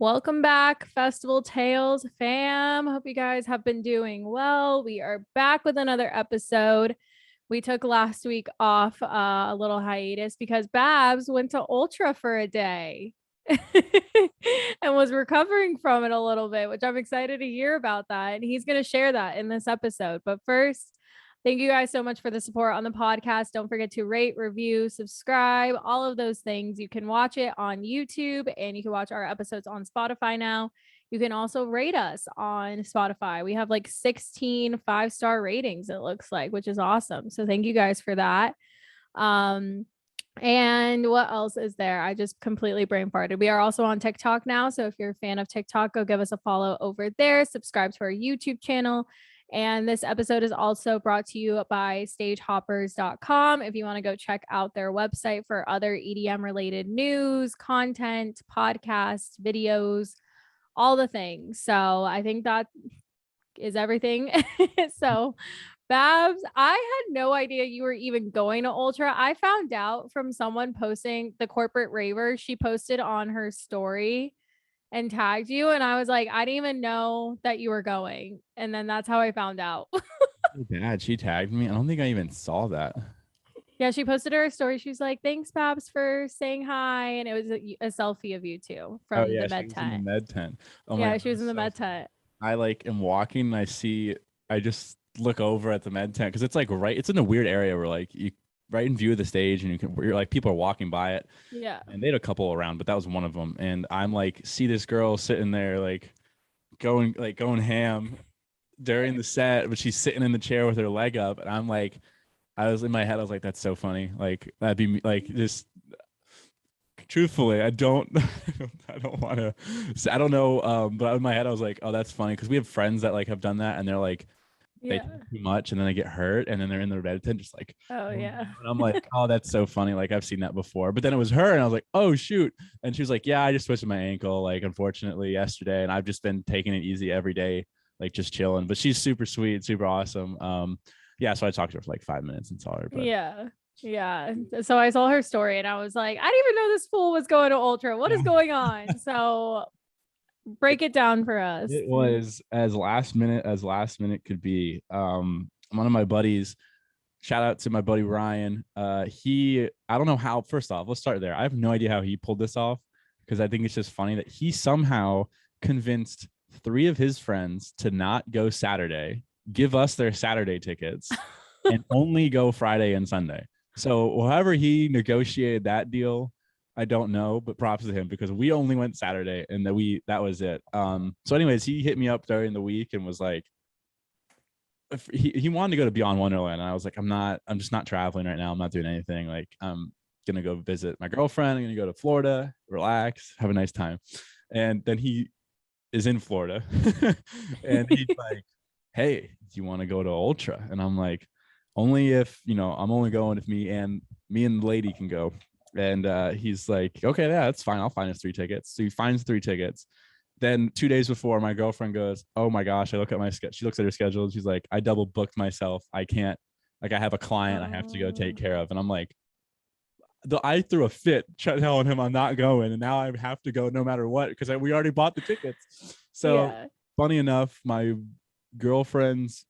Welcome back, Festival Tales fam. Hope you guys have been doing well. We are back with another episode. We took last week off a little hiatus because Babs went to Ultra for a day and was recovering from it a little bit, which I'm excited to hear about that. And he's going to share that in this episode. But first, thank you guys so much for the support on the podcast. Don't forget to rate, review, subscribe, all of those things. You can watch it on YouTube and you can watch our episodes on Spotify now. You can also rate us on Spotify. We have like 16 5-star ratings, it looks like, which is awesome. So thank you guys for that. And what else is there? I just completely brain farted. We are also on TikTok now. So if you're a fan of TikTok, go give us a follow over there. Subscribe to our YouTube channel. And this episode is also brought to you by stagehoppers.com. If you want to go check out their website for other EDM related news, content, podcasts, videos, all the things. So I think that is everything. So Babs, I had no idea you were even going to Ultra. I found out from someone posting the corporate raver. She posted on her story and tagged you. And I was like, I didn't even know that you were going. And then that's how I found out. Bad. She tagged me. I don't think I even saw that. Yeah, she posted her story. She's like, thanks, Babs, for saying hi. And it was a selfie of you two from the med tent. In the med tent. Oh yeah, she was in the med tent. I am walking and I just look over at the med tent because it's like it's in a weird area where you right in view of the stage and you're like people are walking by it. Yeah. And they had a couple around, but that was one of them. And I'm see this girl sitting there going ham during the set, but she's sitting in the chair with her leg up. And I'm like, I was in my head, I was like, that's so funny. That'd be just truthfully, I don't want to, I don't know. But in my head, I was like, oh, that's funny. Cause we have friends that have done that and they're like, they do too much and then they get hurt and then they're in the red tent just oh yeah. And I'm like, oh, that's so funny. I've seen that before. But then it was her and I was like, oh shoot. And she was like, yeah, I just twisted my ankle unfortunately yesterday and I've just been taking it easy every day, just chilling. But she's super sweet, super awesome. So I talked to her for 5 minutes and saw her. But yeah. So I saw her story and I was like, I didn't even know this fool was going to Ultra. What is going on? So break it down for us. It was as last minute could be. One of my buddies, shout out to my buddy Ryan. I don't know how. First off, let's start there. I have no idea how he pulled this off because I think it's just funny that he somehow convinced 3 of his friends to not go Saturday, give us their Saturday tickets, and only go Friday and Sunday. So however he negotiated that deal, I don't know, but props to him because we only went Saturday and that was it. So anyways, he hit me up during the week and was like, he wanted to go to Beyond Wonderland. And I was like, I'm just not traveling right now. I'm not doing anything. I'm going to go visit my girlfriend. I'm going to go to Florida, relax, have a nice time. And then he is in Florida and he's like, hey, do you want to go to Ultra? And I'm like, only if, I'm only going if me and the lady can go. And he's like, okay, yeah, that's fine. I'll find us 3 tickets. So he finds 3 tickets. Then 2 days before, my girlfriend goes, oh my gosh, I look at my schedule. She looks at her schedule. And she's like, I double booked myself. I can't, I have a client I have to go take care of. And I'm like, I threw a fit telling him I'm not going. And now I have to go no matter what, because we already bought the tickets. So funny enough, my girlfriend's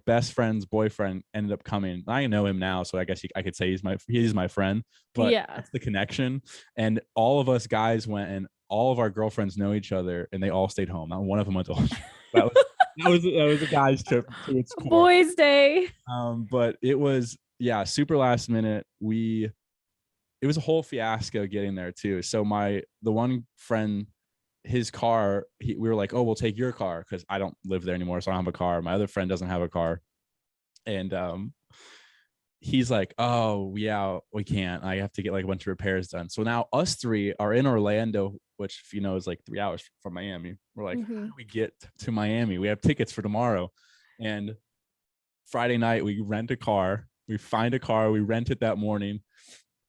best friend's boyfriend ended up coming. I know him now, so I guess I could say he's my friend, but that's the connection. And all of us guys went, and all of our girlfriends know each other, and they all stayed home. Not one of them went to that was a guy's trip to its core. Boys' day. But it was super last minute. It was a whole fiasco getting there too. So the one friend, his car, we were like, oh, we'll take your car because I don't live there anymore, so I don't have a car. My other friend doesn't have a car, and he's like, oh yeah, we can't. I have to get a bunch of repairs done. So now us 3 are in Orlando, which is 3 hours from Miami. We're like, how do we get to Miami? We have tickets for tomorrow. And Friday night we rent a car. We find a car. We rent it that morning,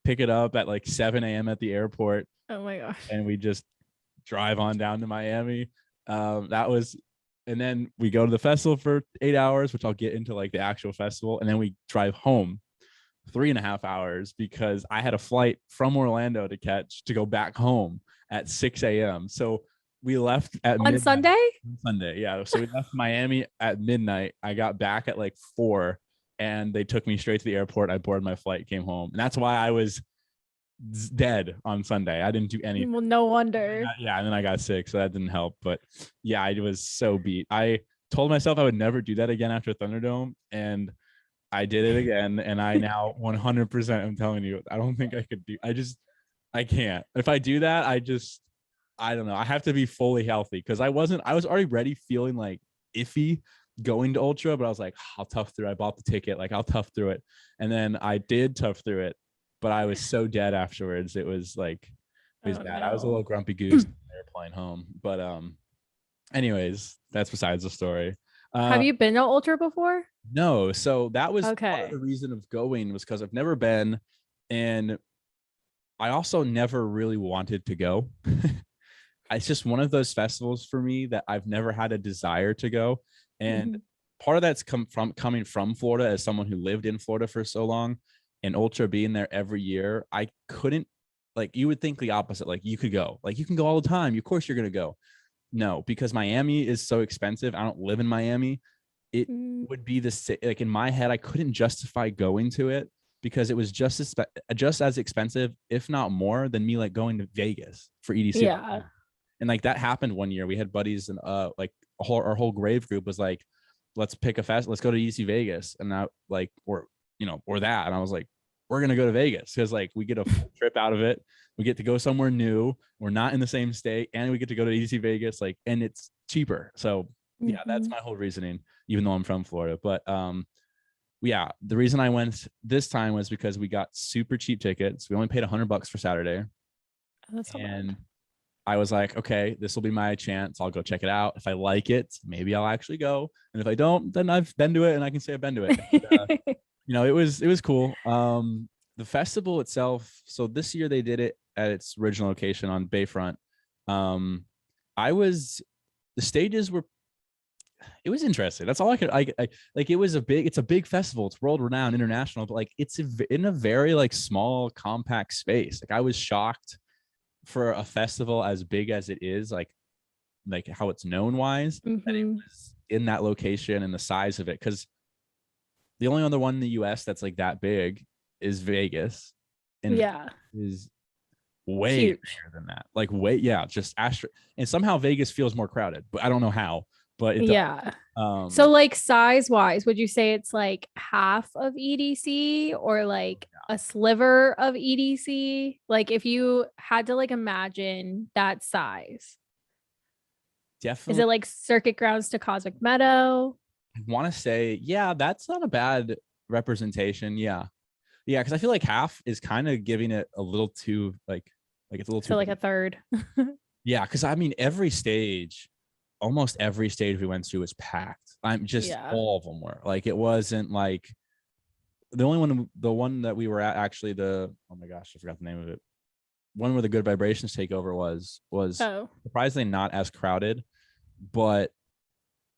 pick it up at 7 a.m. at the airport. Oh my gosh. And we just drive on down to Miami. And then we go to the festival for 8 hours, which I'll get into the actual festival. And then we drive home 3.5 hours because I had a flight from Orlando to go back home at 6 a.m. So we left at On midnight. Sunday? Sunday, yeah. So we left Miami at midnight. I got back at like 4, and they took me straight to the airport. I boarded my flight, came home, and that's why I was dead on Sunday. I didn't do anything. Well, no wonder. Yeah, and then I got sick, so that didn't help. But yeah, I was so beat. I told myself I would never do that again after Thunderdome, and I did it again. And I now 100%, I'm telling you, I don't think I could do. I can't. If I do that, I don't know. I have to be fully healthy, because I was already ready, feeling like iffy going to Ultra, but I was like, I'll tough through it. I bought the ticket, like I'll tough through it. And then I did tough through it, but I was so dead afterwards. It was like, it was bad. No. I was a little grumpy goose on the airplane home. But anyways, that's besides the story. Have you been to Ultra before? No. So that was okay. part of the reason of going, was because I've never been, and I also never really wanted to go. It's just one of those festivals for me that I've never had a desire to go. And part of that's coming from Florida, as someone who lived in Florida for so long, and Ultra being there every year. I couldn't, like, you would think the opposite. Like, you could go, like, you can go all the time. Of course you're going to go. No, because Miami is so expensive. I don't live in Miami. It would be like, in my head, I couldn't justify going to it, because it was just as expensive, if not more, than me like going to Vegas for EDC. Yeah. And like that happened one year. We had buddies, and like our whole grave group was like, let's pick a fest. Let's go to EDC Vegas. And I like, or that. And I was like, we're going to go to Vegas, because like we get a full trip out of it. We get to go somewhere new. We're not in the same state, and we get to go to EDC Vegas, like, and it's cheaper. So yeah, that's my whole reasoning, even though I'm from Florida. But yeah, the reason I went this time was because we got super cheap tickets. We only paid $100 for Saturday. That's and I was like, okay, this will be my chance. I'll go check it out. If I like it, maybe I'll actually go. And if I don't, then I've been to it, and I can say I've been to it. And, it was cool. The festival itself. So this year they did it at its original location on Bayfront. The stages were, it was interesting. That's all I could, like, it's a big festival. It's world renowned, international, but like, it's in a very like small, compact space. Like, I was shocked for a festival as big as it is, like how it's known wise, that it was in that location and the size of it. Because the only other one in the US that's like that big is Vegas, and is way huge. bigger than that. Like, just and somehow Vegas feels more crowded, but I don't know how. But it does. So like size wise, would you say it's like half of EDC, or like a sliver of EDC? Like, if you had to like imagine that size, definitely, is it like Circuit Grounds to Cosmic Meadow? I want to say, yeah, that's not a bad representation. Yeah, because I feel like half is kind of giving it a little too like it's a little too. So like a third. Yeah, because I mean, almost every stage we went to was packed. All of them were. Like, it wasn't like the one that we were at, actually, oh my gosh, I forgot the name of it. One where the Good Vibrations takeover was surprisingly not as crowded, but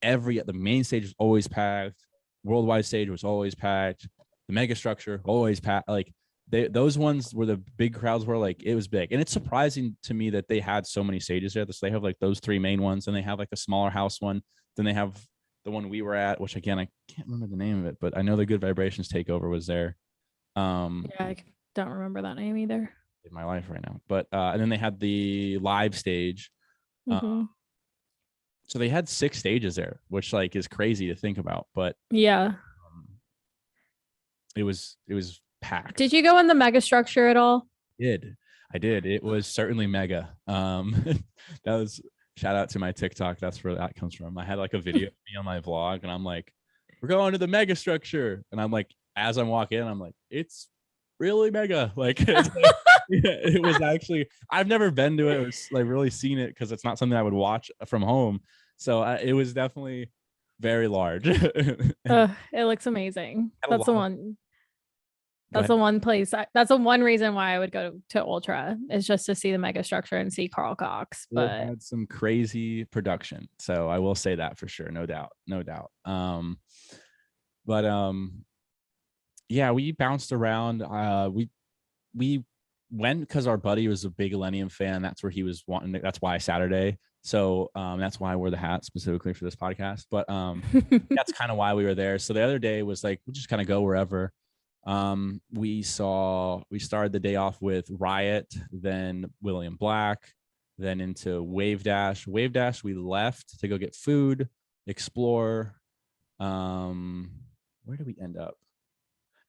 the main stage was always packed. Worldwide stage was always packed. The mega structure always packed. Like, those ones where the big crowds were, like, it was big. And it's surprising to me that they had so many stages there. So they have like those 3 main ones, and they have like a smaller house one. Then they have the one we were at, which again, I can't remember the name of it, but I know the Good Vibrations takeover was there. I don't remember that name either. In my life right now. But and then they had the live stage. So they had 6 stages there, which like is crazy to think about. But it was packed. Did you go in the mega structure at all? I did. It was certainly mega. That was, shout out to my TikTok. That's where that comes from. I had like a video of me on my vlog, and I'm like, we're going to the mega structure. And I'm like, as I'm walking in, I'm like, it's really mega. Like, it was actually, I've never been to it. It was like really seen it, because it's not something I would watch from home. So it was definitely very large. It looks amazing. That's the one. That's the one place. That's the one reason why I would go to Ultra, is just to see the mega structure and see Carl Cox. But it had some crazy production, so I will say that for sure, no doubt. Yeah, we bounced around. We went because our buddy was a big Millennium fan. That's where he was wanting. That's why Saturday. So that's why I wore the hat specifically for this podcast. But that's kind of why we were there. So the other day was like, we'll just kind of go wherever. We started the day off with Riot, then William Black, then into Wave Dash. Wave Dash, we left to go get food, explore. Where did we end up?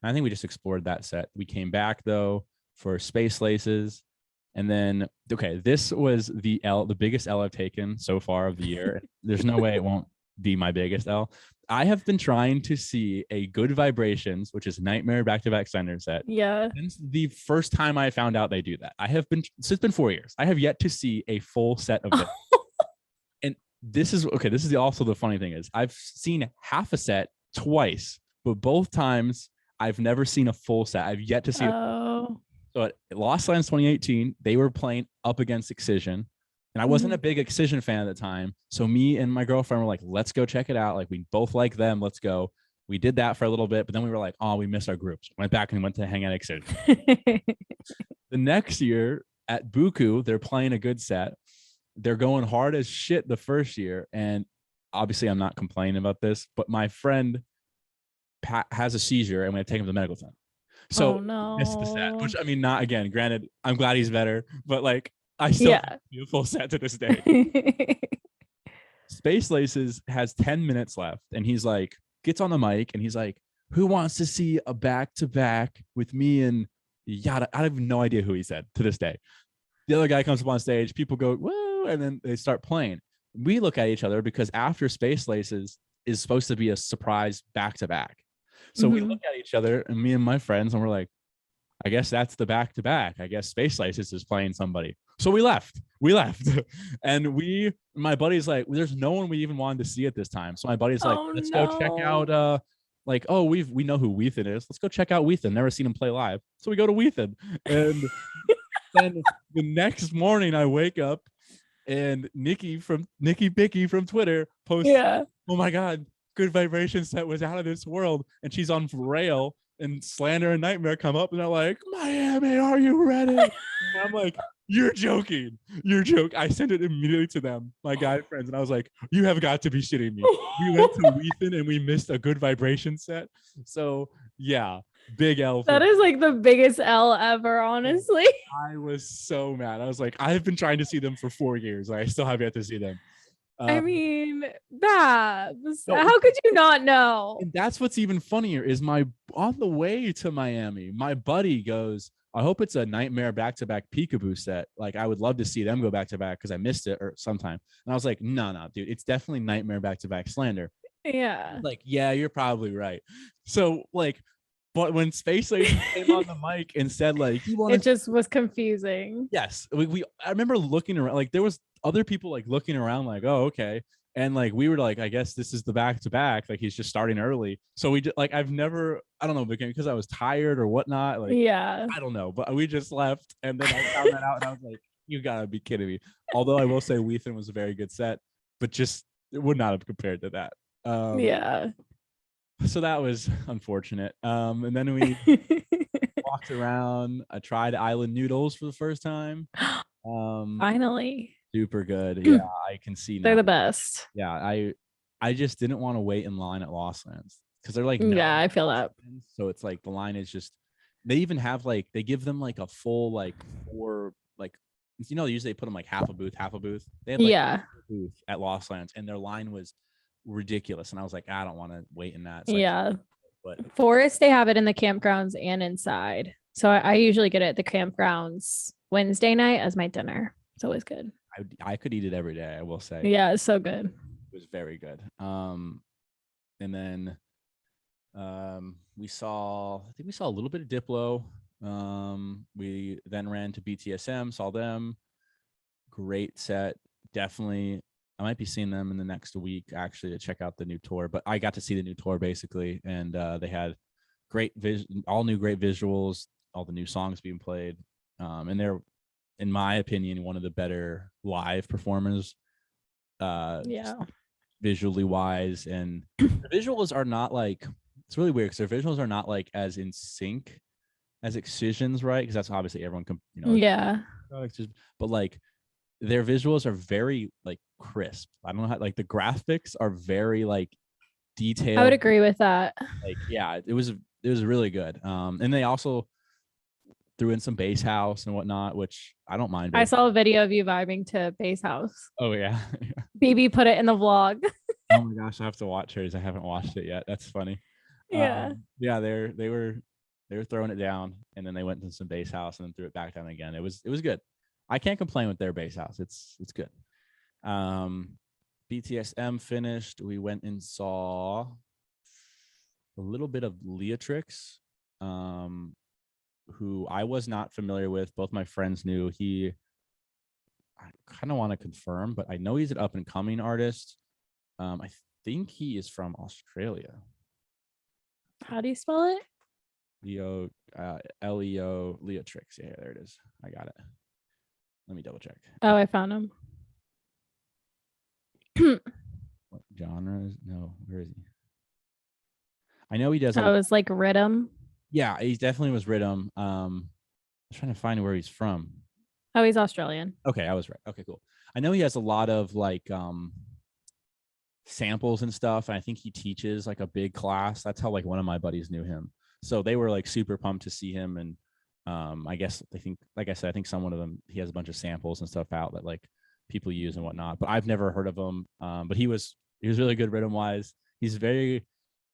I think we just explored that set. We came back though for Space Laces. And then, okay, this was the biggest L I've taken so far of the year. There's no way it won't be my biggest L. I have been trying to see a Good Vibrations, which is Nightmare back-to-back Slender set. Yeah. Since the first time I found out they do that. So it's been 4 years. I have yet to see a full set of this. And this is also the funny thing is I've seen half a set twice, but both times I've never seen a full set. I've yet to see So at Lost Lands 2018, they were playing up against Excision. And I wasn't a big Excision fan at the time. So me and my girlfriend were like, let's go check it out. Like, we both like them. Let's go. We did that for a little bit, but then we were like, oh, we missed our groups. Went back and went to hang out at Excision. The next year at Buku, they're playing a good set. They're going hard as shit the first year. And obviously I'm not complaining about this, but my friend has a seizure and we have to take him to the medical center. So missed the set, which I mean, not again, granted, I'm glad he's better, but like I still have a full set to this day. Space Laces has 10 minutes left and he's like, gets on the mic and he's like, who wants to see a back-to-back with me and yada? I have no idea who he said to this day. The other guy comes up on stage, people go, whoa, and then they start playing. We look at each other because after Space Laces is supposed to be a surprise back-to-back. So we look at each other and me and my friends and we're like, I guess that's the back-to-back. I guess Space Laces is playing somebody. So we left. And my buddy's like, there's no one we even wanted to see at this time. So my buddy's like, let's go check out, we know who Weathen is. Let's go check out Weathen. Never seen him play live. So we go to Weathen. And then the next morning I wake up and Nikki Bicky from Twitter posts, oh my God, Good Vibrations set was out of this world. And she's on rail and Slander and Nightmare come up and they're like, Miami, are you ready? And I'm like, you're joking. I sent it immediately to them, my guy friends. And I was like, you have got to be shitting me. We went to Weathen and we missed a Good Vibration set. So yeah, big L. That is like the biggest L ever, honestly. I was so mad. I was like, I have been trying to see them for 4 years. I still have yet to see them. I mean, Babs, how could you not know? And that's what's even funnier is on the way to Miami, my buddy goes, I hope it's a Nightmare back-to-back Peekaboo set. Like, I would love to see them go back-to-back because I missed it or sometime. And I was like, no, dude, it's definitely Nightmare back-to-back Slander. Yeah. Like, yeah, you're probably right. So, like, but when Space Lady came on the mic and said, like, it just was confusing. Yes. I remember looking around, like, there was other people, like, looking around, like, oh, okay. And, like, we were like, I guess this is the back-to-back. Like, he's just starting early. So we just, like, I don't know, because I was tired or whatnot. Like, I don't know. But we just left. And then I found that out and I was like, you gotta be kidding me. Although I will say Weathen was a very good set, but just it would not have compared to that. So that was unfortunate. And then we walked around. I tried Island Noodles for the first time. Finally. Super good. Yeah, I can see now. They're the best. Yeah, I just didn't want to wait in line at Lost Lands because they're like, I feel that. So it's like the line is just, they even have like, they give them like a full like 4, like, usually they put them like half a booth. They had like a booth at Lost Lands and their line was ridiculous. And I was like, I don't want to wait in that. So but Forest, they have it in the campgrounds and inside. So I usually get it at the campgrounds Wednesday night as my dinner. It's always good. I could eat it every day, I will say. Yeah, it's so good. It was very good. And then we saw a little bit of Diplo. We then ran to BTSM, saw them. Great set. Definitely, I might be seeing them in the next week actually to check out the new tour. But I got to see the new tour basically, and they had great all new great visuals, all the new songs being played, and they're, in my opinion, one of the better live performers, visually wise. And the visuals are not like, it's really weird because their visuals are not like as in sync as Excision's, right? Because that's obviously everyone can, but like their visuals are very like crisp. I don't know how, like the graphics are very like detailed. I would agree with that. Like, yeah, it was really good. And they also threw in some bass house and whatnot, which I don't mind. I saw a video of you vibing to Bass House. Oh yeah. BB put it in the vlog. Oh my gosh, I have to watch hers. I haven't watched it yet. That's funny. Yeah. Yeah, they were throwing it down, and then they went to some bass house and then threw it back down again. It was good. I can't complain with their bass house. It's good. BTSM finished. We went and saw a little bit of Leatrix, who I was not familiar with. Both my friends knew. I kind of want to confirm, but I know he's an up and coming artist. I think he is from Australia. How do you spell it? Leo, Leo, Leatrix. Yeah, there it is. I got it. Let me double check. Oh, I found him. What genre is? No, where is he? I know he does. Oh, it's like rhythm. Yeah, he definitely was rhythm. I was trying to find where he's from. Oh, he's Australian. Okay, I was right. Okay, cool. I know he has a lot of like samples and stuff, and I think he teaches like a big class. That's how like one of my buddies knew him. So they were like super pumped to see him, and I guess they think, like I said, I think some one of them, he has a bunch of samples and stuff out that like people use and whatnot. But I've never heard of him. But he was really good rhythm wise. He's very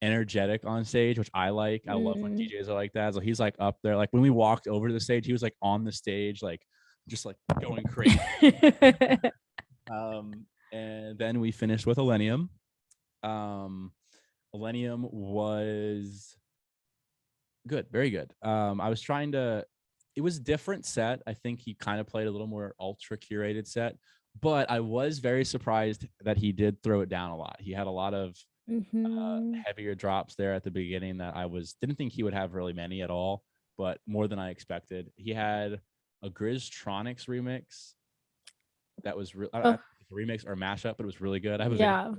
energetic on stage, which I like. I love when DJs are like that. So he's like up there. Like when we walked over to the stage, he was like on the stage, like just like going crazy. And then we finished with Millennium. Millennium was good, very good. I was trying to, it was a different set. I think he kind of played a little more ultra curated set, but I was very surprised that he did throw it down a lot. He had a lot of heavier drops there at the beginning that I didn't think he would have really many at all, but more than I expected. He had a Grizztronics remix that was a remix or a mashup, but it was really good. I have a video.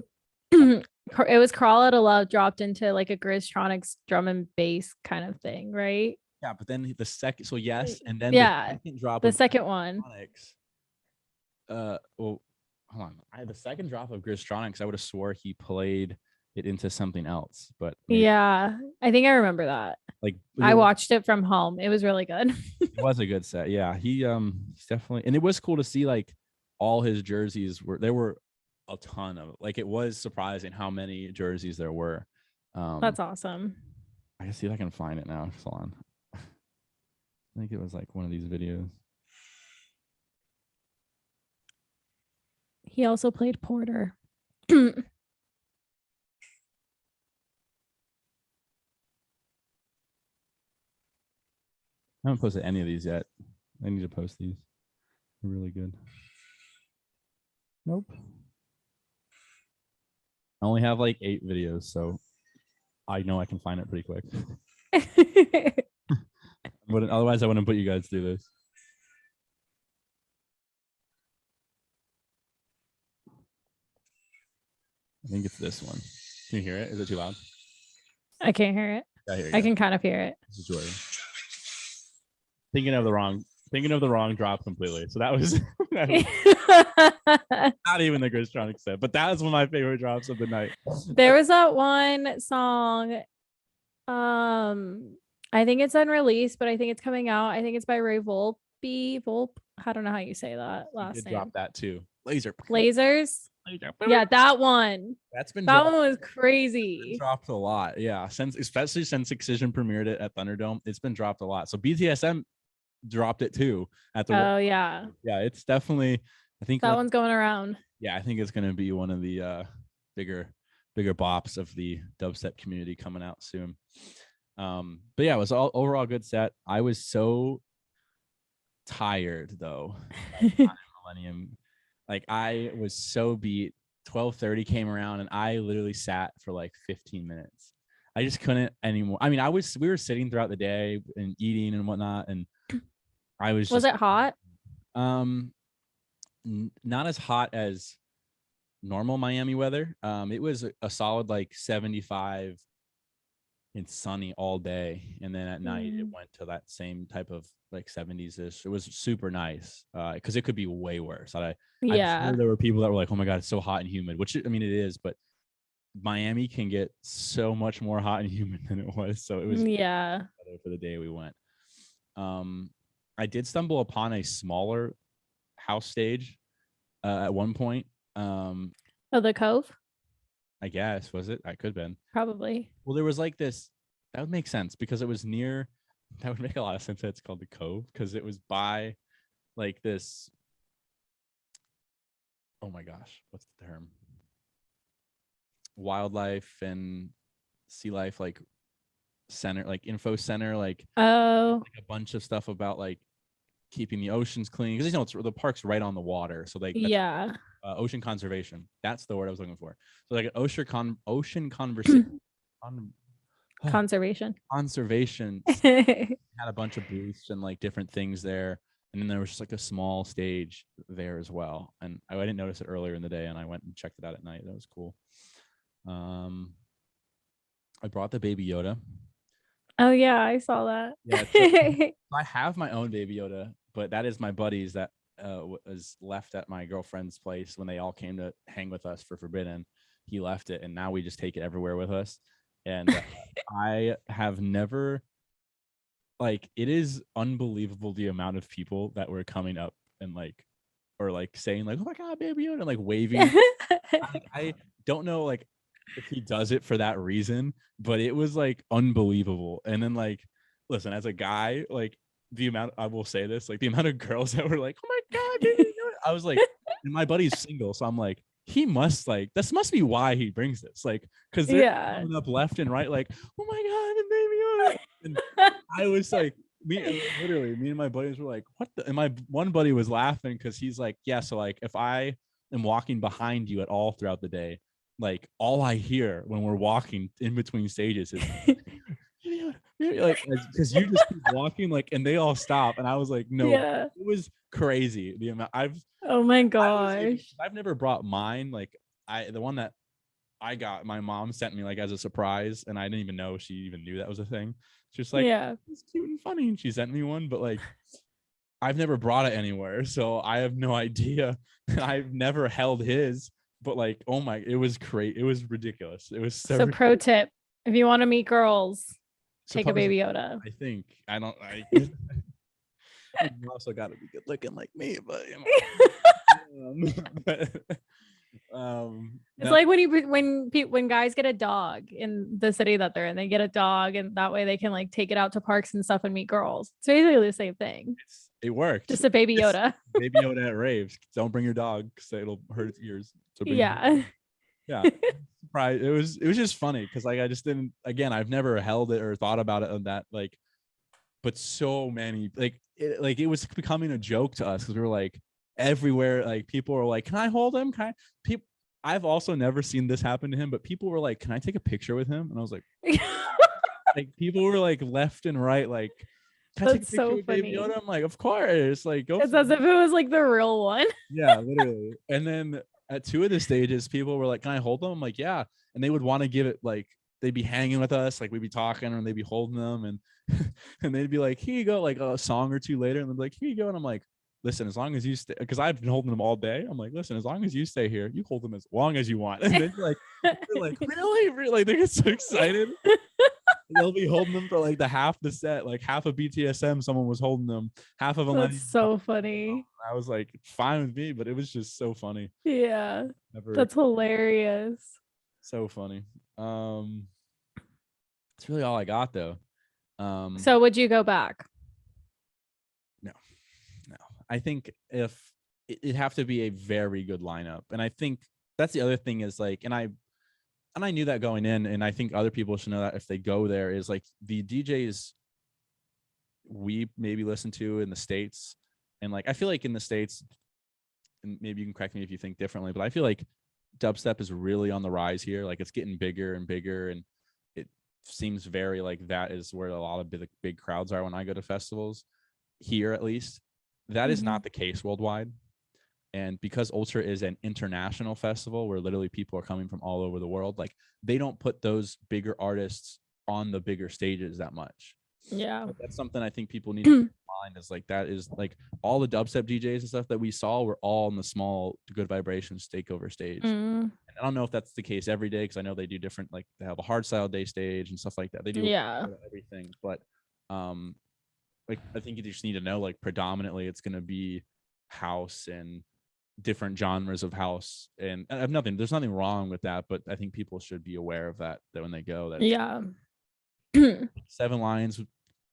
It was Crawl Out of Love dropped into like a Grizztronics drum and bass kind of thing, right? Yeah, but then the second, so yes, and then yeah, the second drop, the second one. Well, hold on. The second drop of Grizztronics, I would have swore he played it into something else, but yeah, I think I remember that. Like I watched it from home. It was really good. It was a good set. Yeah, he's definitely, and it was cool to see like all his jerseys there were a ton of, like, it was surprising how many jerseys there were. That's awesome. I can see if I can find it now. Hold on. I think it was like one of these videos. He also played Porter. I haven't posted any of these yet. I need to post these. They're really good. Nope. I only have like 8 videos, so I know I can find it pretty quick. Otherwise, I wouldn't put you guys through this. I think it's this one. Can you hear it? Is it too loud? I can't hear it. I can kind of hear it. This is Jordan. Thinking of the wrong drop completely. So that was not even the Grizztronics set, but that was one of my favorite drops of the night. There was that one song. I think it's unreleased, but I think it's coming out. I think it's by Ray Volpe. I don't know how you say that last name. Drop that too. Lasers. Yeah, that one. That one was crazy. Dropped a lot. Yeah, especially since Excision premiered it at Thunderdome, it's been dropped a lot. So BTSM dropped it too at the. Oh yeah. Yeah, it's definitely. I think that one's going around. Yeah, I think it's going to be one of the bigger bops of the dubstep community coming out soon. But yeah, it was all overall good set. I was so tired though. Millennium, like I was so beat. 12:30 came around and I literally sat for like 15 minutes. I just couldn't anymore. I mean, we were sitting throughout the day and eating and whatnot, and I was. Was it hot? Not as hot as normal Miami weather. It was a solid like 75 and sunny all day, and then at night it went to that same type of like 70s-ish. It was super nice, because it could be way worse. I'm Yeah. sure there were people that were like, oh my god, it's so hot and humid, which I mean it is, but Miami can get so much more hot and humid than it was. So it was Yeah. for the day we went. I did stumble upon a smaller house stage at one point. Oh, the Cove? I guess, was it? I could have been. Probably. Well, there was like this, that would make sense because it was near, that would make a lot of sense that it's called the Cove, because it was by like this, oh my gosh, what's the term? Wildlife and sea life, like center, like info center, like, Oh, like a bunch of stuff about like keeping the oceans clean, because it's the park's right on the water, so like that's yeah. ocean conservation. That's the word I was looking for. So like an ocean conversation, Conservation. conservation had a bunch of booths and like different things there, and then there was just like a small stage there as well. And I didn't notice it earlier in the day, and I went and checked it out at night. That was cool. I brought the Baby Yoda. Oh yeah, I saw that. Yeah, so I have my own Baby Yoda, but that is my buddy's that was left at my girlfriend's place when they all came to hang with us for Forbidden. He left it, and now we just take it everywhere with us. And I have never, like, it is unbelievable the amount of people that were coming up and like, or like saying like, oh my god, Baby Yoda, and like waving. I don't know like if he does it for that reason, but it was like unbelievable. And then like, listen, as a guy, like the amount, I will say this, like the amount of girls that were like, oh my god, Baby Yoda. I was like, and my buddy's single, so I'm like, he must like, this must be why he brings this, like, because they're coming up left and right, like, oh my god, the Baby Yoda. And I was like, me and my buddies were like, what the, and my one buddy was laughing because he's like, yeah, so like if I am walking behind you at all throughout the day, like all I hear when we're walking in between stages is like, because you just keep walking, like, and they all stop, and I was like, no, it was crazy the amount oh my gosh, I've never brought mine, like the one that I got, my mom sent me like as a surprise, and I didn't even know she even knew that was a thing. She's like, it's cute and funny, and she sent me one, but like I've never brought it anywhere, so I have no idea. I've never held his, but like, oh my, it was great. It was ridiculous. It was so pro tip, if you want to meet girls, take a Baby Yoda. I think you also got to be good looking like me, but you know. It's like when guys get a dog in the city that they're in, they get a dog, and that way they can like take it out to parks and stuff and meet girls. It's basically the same thing. It worked. Just a Baby Yoda. Baby Yoda at raves. Don't bring your dog because it'll hurt its ears. So yeah. Surprise. It was just funny because like I just didn't. Again, I've never held it or thought about it on that, like, but so many like it was becoming a joke to us because we were like everywhere. Like people were like, "Can I hold him? Can I?" People. I've also never seen this happen to him, but people were like, "Can I take a picture with him?" And I was like, like people were like left and right, like, "Can I take a picture with Baby Yoda?" I'm like, "Of course!" Like, go. It's as if it was like the real one. Yeah, literally. And then at two of the stages, people were like, "Can I hold them?" I'm like, "Yeah," and they would want to give it like they'd be hanging with us, like we'd be talking, and they'd be holding them, and and they'd be like, "Here you go," like a song or two later, and they'd be like, "Here you go," and I'm like, listen, as long as you stay, because I've been holding them all day. I'm like, listen, as long as you stay here, you hold them as long as you want. And they're like, really? They get so excited. They'll be holding them for like the half the set, like half of BTSM, someone was holding them, half of them. That's so funny. I was like, fine with me, but it was just so funny. Yeah, that's hilarious. So funny. It's really all I got though. So would you go back? No. I think if it'd have to be a very good lineup, and I think that's the other thing is like, and I knew that going in, and I think other people should know that if they go there, is like the DJs we maybe listen to in the States, and like I feel like in the States, and maybe you can correct me if you think differently, but I feel like dubstep is really on the rise here. Like it's getting bigger and bigger, and it seems very like that is where a lot of big crowds are when I go to festivals here, at least. That is not the case worldwide. And because Ultra is an international festival where literally people are coming from all over the world, like they don't put those bigger artists on the bigger stages that much. Yeah. But that's something I think people need to keep in mind, is like, that is like all the dubstep DJs and stuff that we saw were all in the small Good Vibrations takeover stage. And I don't know if that's the case every day, because I know they do different, like they have a hardstyle day stage and stuff like that. They do everything, but like I think you just need to know, like, predominantly it's going to be house and different genres of house, and I have nothing, there's nothing wrong with that, but I think people should be aware of that when they go, that 7 Lions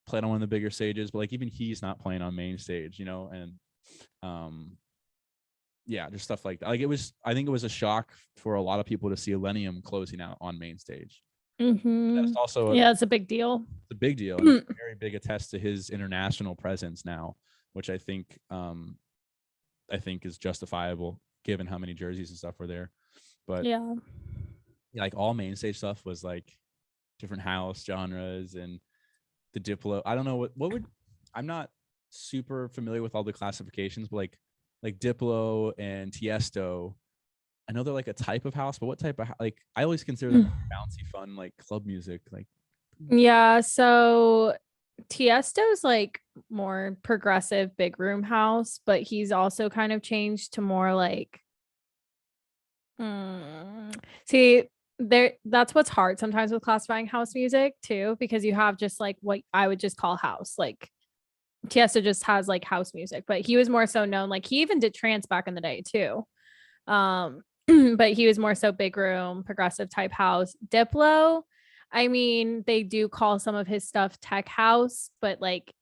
played on one of the bigger stages, but like even he's not playing on main stage, you know. And yeah, just stuff like that. Like I think it was a shock for a lot of people to see Illenium closing out on main stage. That's also it's a big deal. It's a big deal, and it's a very big attest to his international presence now, which I think is justifiable given how many jerseys and stuff were there. But yeah, like all main stage stuff was like different house genres, and the Diplo. I don't know what would. I'm not super familiar with all the classifications, but like Diplo and Tiesto, I know they're like a type of house, but what type of, like, I always consider them bouncy, fun, like club music. Like, yeah. So Tiesto's like more progressive big room house, but he's also kind of changed to more like, see, that's what's hard sometimes with classifying house music too, because you have just like what I would just call house. Like Tiesto just has like house music, but he was more so known, like he even did trance back in the day too. But he was more so big room, progressive type house. Diplo, I mean, they do call some of his stuff tech house, but like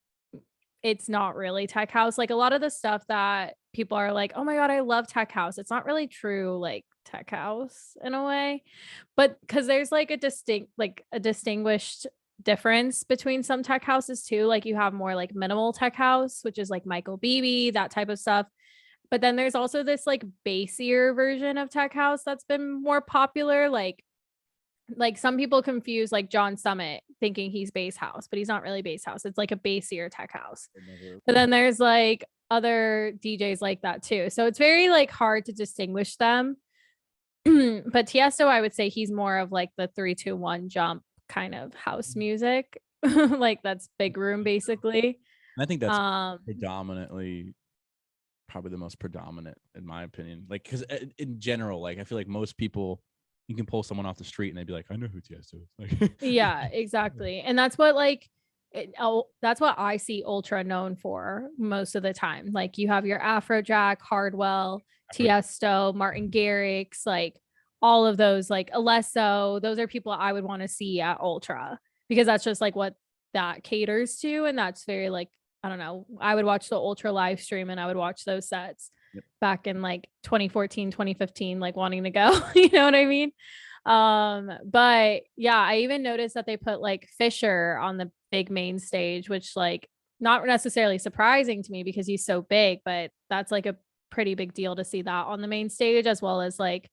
it's not really tech house. Like a lot of the stuff that people are like, oh my God, I love tech house. It's not really true, like tech house in a way, but because there's like a distinguished difference between some tech houses too. Like you have more like minimal tech house, which is like Michael Beebe, that type of stuff. But then there's also this like bassier version of tech house that's been more popular. Like some people confuse like John Summit thinking he's bass house, but he's not really bass house. It's like a bassier tech house. But then there's like other DJs like that too. So it's very like hard to distinguish them. But Tiesto, I would say he's more of like the 3-2-1 jump kind of house music. Like that's big room basically. and I think that's predominantly probably the most predominant in my opinion. Like, because in general, like I feel like most people, you can pull someone off the street and they'd be like, I know who Tiesto is. Like, yeah, exactly. And that's what like that's what I see Ultra known for most of the time. Like you have your Afrojack, Hardwell, Tiesto, Martin Garrix, like all of those, like Alesso. Those are people I would want to see at Ultra, because that's just like what that caters to. And that's very like, I don't know, I would watch the Ultra live stream and I would watch those sets back in like 2014, 2015, like wanting to go, you know what I mean? But yeah, I even noticed that they put like Fisher on the big main stage, which like not necessarily surprising to me because he's so big, but that's like a pretty big deal to see that on the main stage, as well as like,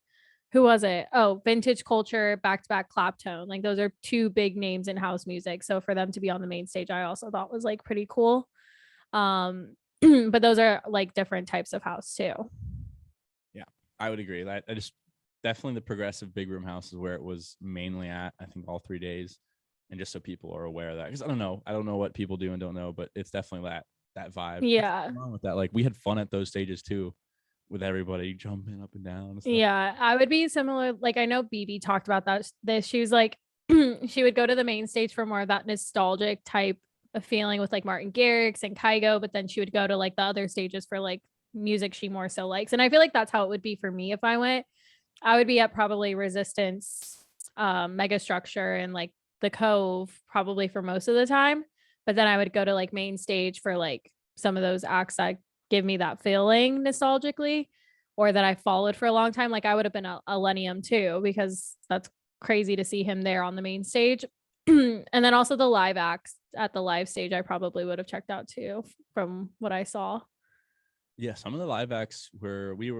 who was it? Oh, Vintage Culture, back-to-back Claptone. Like those are two big names in house music. So for them to be on the main stage, I also thought was like pretty cool. But those are like different types of house too. Yeah, I would agree. I just definitely the progressive big room house is where it was mainly at, I think, all 3 days. And just so people are aware of that, because I don't know what people do and don't know, but it's definitely that vibe. Yeah. Wrong with that. Like we had fun at those stages too, with everybody jumping up and down and stuff. Yeah, I would be similar. Like I know BB talked about this. She was like, she would go to the main stage for more of that nostalgic type of feeling with like Martin Garrix and Kygo, but then she would go to like the other stages for like music she more so likes. And I feel like that's how it would be for me if I went. I would be at probably Resistance, Megastructure, and like the Cove probably for most of the time. But then I would go to like main stage for like some of those acts that give me that feeling nostalgically, or that I followed for a long time. Like I would have been a Lenium too, because that's crazy to see him there on the main stage. And then also the live acts at the live stage, I probably would have checked out too, from what I saw. Yeah, some of the live acts where we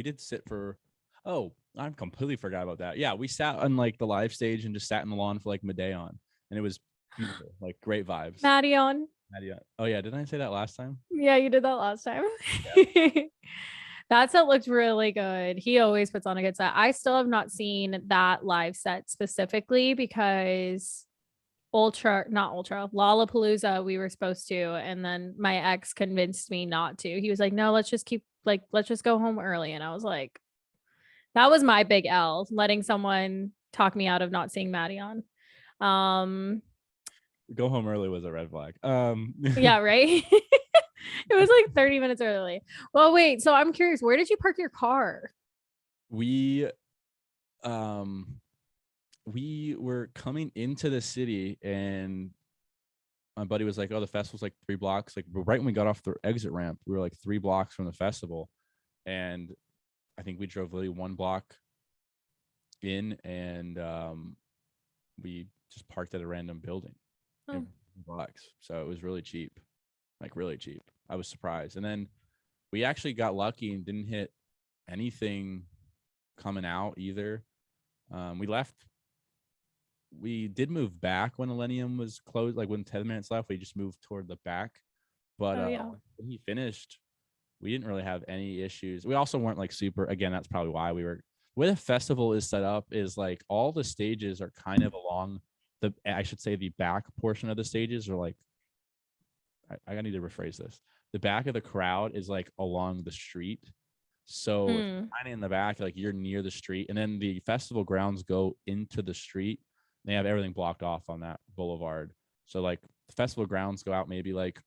did sit for, oh, I completely forgot about that. Yeah, we sat on like the live stage and just sat in the lawn for like Medeon, and it was beautiful, like great vibes. Madeon. Oh yeah, didn't I say that last time? Yeah, you did that last time. Yeah. That set looked really good. He always puts on a good set. I still have not seen that live set specifically because not ultra Lollapalooza we were supposed to, and then my ex convinced me not to. He was like, no, let's just go home early. And I was like, that was my big L, letting someone talk me out of not seeing Maddie on. Go home early was a red flag. Yeah, right. It was like 30 minutes early. Well, wait, so I'm curious, where did you park your car? We were coming into the city, and my buddy was like, oh, the festival's like 3 blocks. Like right when we got off the exit ramp, we were like 3 blocks from the festival. And I think we drove literally 1 block in, and we just parked at a random building in blocks. So it was really cheap, like really cheap. I was surprised. And then we actually got lucky and didn't hit anything coming out either. We did move back when Millennium was closed, like when 10 minutes left, we just moved toward the back. But when he finished, we didn't really have any issues. We also weren't like super, again, that's probably why we were, the way the festival is set up is like all the stages are kind of along I should say the back portion of the stages are like, I need to rephrase this. The back of the crowd is like along the street. So if you're kind of in the back, like you're near the street, and then the festival grounds go into the street. They have everything blocked off on that boulevard. So like the festival grounds go out maybe like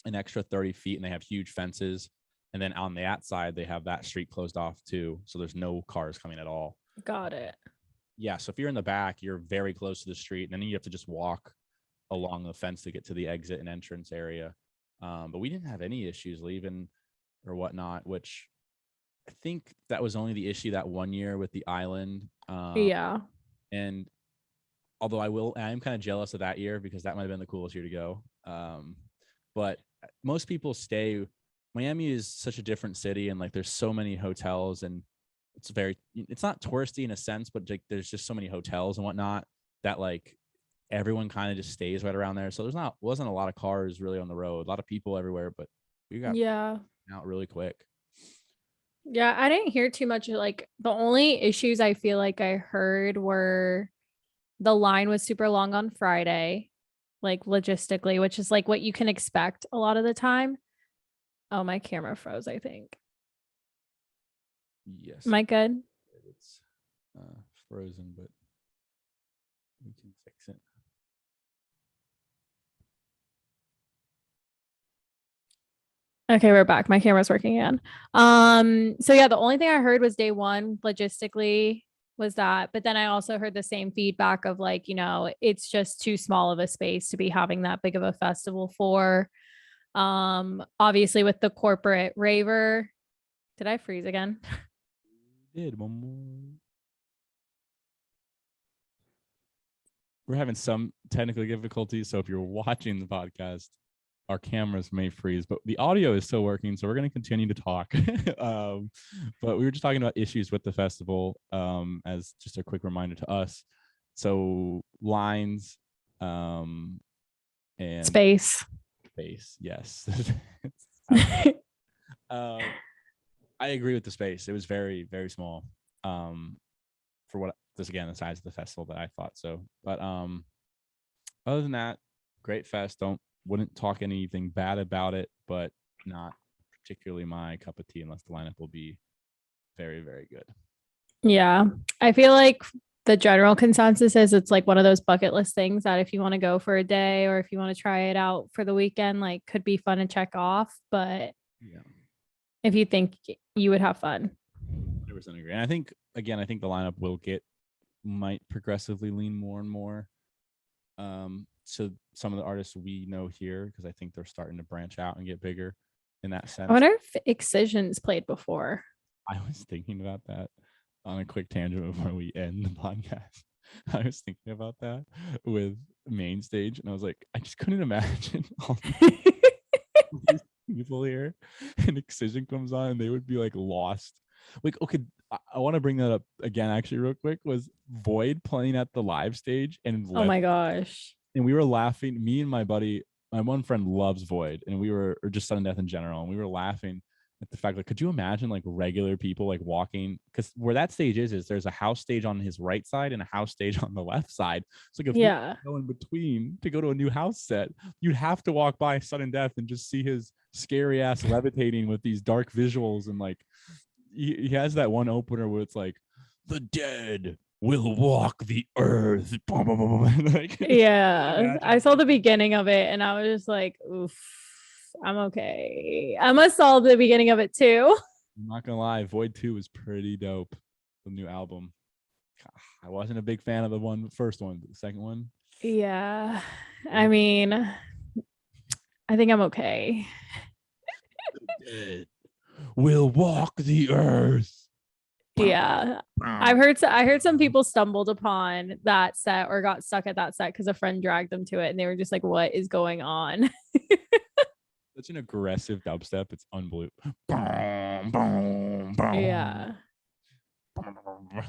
an extra 30 feet, and they have huge fences. And then on that side, they have that street closed off too. So there's no cars coming at all. Got it. Yeah. So if you're in the back, you're very close to the street, and then you have to just walk along the fence to get to the exit and entrance area. But we didn't have any issues leaving or whatnot, which I think that was only the issue that one year with the island. Yeah. And although I am kind of jealous of that year because that might have been the coolest year to go. But most people stay. Miami is such a different city, and like there's so many hotels, and it's not touristy in a sense, but like there's just so many hotels and whatnot that like everyone kind of just stays right around there. So wasn't a lot of cars really on the road, a lot of people everywhere, but we got out really quick. Yeah, I didn't hear too much. Like the only issues I feel like I heard were the line was super long on Friday, like logistically, which is like what you can expect a lot of the time. Oh, my camera froze, I think. Yes. Am I good? It's frozen, but we can fix it. Okay, we're back. My camera's working again. So yeah, the only thing I heard was day one logistically was that, but then I also heard the same feedback of like, you know, it's just too small of a space to be having that big of a festival for. Obviously with the corporate raver. Did I freeze again? Did one more. We're having some technical difficulties, so if you're watching the podcast, our cameras may freeze, but the audio is still working, so we're going to continue to talk. But we were just talking about issues with the festival, as just a quick reminder to us. So lines, and Space. Yes. I agree with the space. It was very, very small. For what this again, the size of the festival that I thought so. But other than that, great fest. Wouldn't talk anything bad about it, but not particularly my cup of tea unless the lineup will be very, very good. Yeah. I feel like the general consensus is it's like one of those bucket list things that if you want to go for a day or if you want to try it out for the weekend, like could be fun to check off. But yeah, if you think you would have fun. 100% agree. And I think the lineup might progressively lean more and more to some of the artists we know here, because I think they're starting to branch out and get bigger in that sense. I wonder if Excision's played before. I was thinking about that on a quick tangent before we end the podcast. I was thinking about that with Main Stage, and I was like, I just couldn't imagine all these people here, and Excision comes on, and they would be like lost. Like, okay, I want to bring that up again, actually, real quick. Was Void playing at the live stage, and oh my gosh, and we were laughing. Me and my buddy, my one friend loves Void, and we were, or just Sudden Death in general, and we were laughing at the fact, like, could you imagine like regular people like walking? Because where that stage is there's a house stage on his right side and a house stage on the left side. So like if you go in between to go to a new house set, you'd have to walk by sudden death and just see his scary ass levitating with these dark visuals. And like he has that one opener where it's like, the dead will walk the earth. Like, Yeah, I saw the beginning of it and I was just like, oof, I'm okay. I saw the beginning of it too. I'm not gonna lie, Void 2 is pretty dope. The new album. I wasn't a big fan of the first one, but the second one. Yeah, I mean, I think I'm okay. The dead will walk the earth. Yeah, I heard some people stumbled upon that set or got stuck at that set because a friend dragged them to it, and they were just like, "What is going on?" Such an aggressive dubstep. It's unbelievable. Yeah.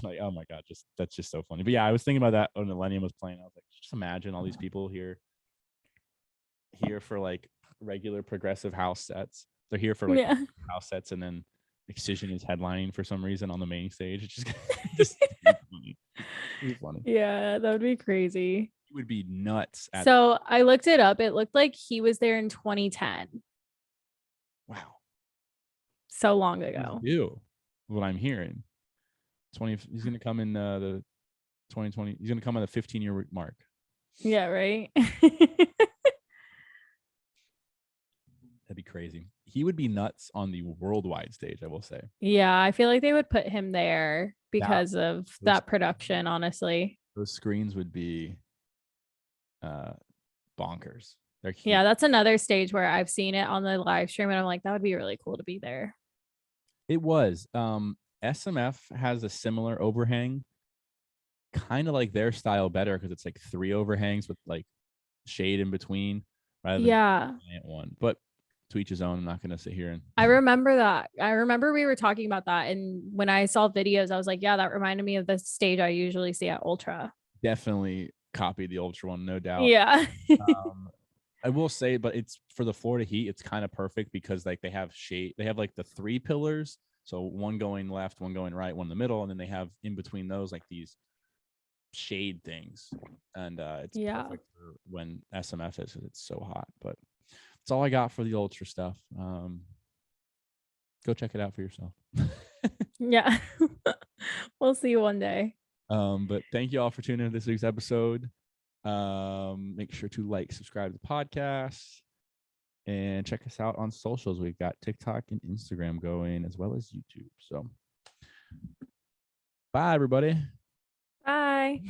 Like, oh my god, that's just so funny. But yeah, I was thinking about that when Millennium was playing. I was like, just imagine all these people here for like regular progressive house sets. They're here for like house sets, and then Excision is headlining for some reason on the main stage. It's just funny. It's funny. Yeah, that would be crazy. It would be nuts. So I looked it up. It looked like he was there in 2010. Wow. So long ago. What I'm hearing. He's gonna come in the 2020. He's gonna come on the 15-year mark. Yeah, right. That'd be crazy. He would be nuts on the worldwide stage, I will say. Yeah, I feel like they would put him there because of that production, honestly. Those screens would be bonkers. They're huge. Yeah, that's another stage where I've seen it on the live stream and I'm like, that would be really cool to be there. It was. SMF has a similar overhang, kind of like their style better because it's like 3 overhangs with like shade in between rather than giant one. But to each his own. I'm not going to sit here and. I remember that. I remember we were talking about that. And when I saw videos, I was like, yeah, that reminded me of the stage I usually see at Ultra. Definitely copied the Ultra one, no doubt. Yeah. I will say, but it's for the Florida Heat, it's kind of perfect because like they have shade. They have like the 3 pillars. So one going left, one going right, one in the middle. And then they have in between those like these shade things. And it's perfect for when SMF is, it's so hot. But that's all I got for the Ultra stuff. Go check it out for yourself. Yeah. We'll see you one day. But thank you all for tuning in to this week's episode. Make sure to like, subscribe to the podcast, and check us out on socials. We've got TikTok and Instagram going, as well as YouTube. So bye, everybody. Bye.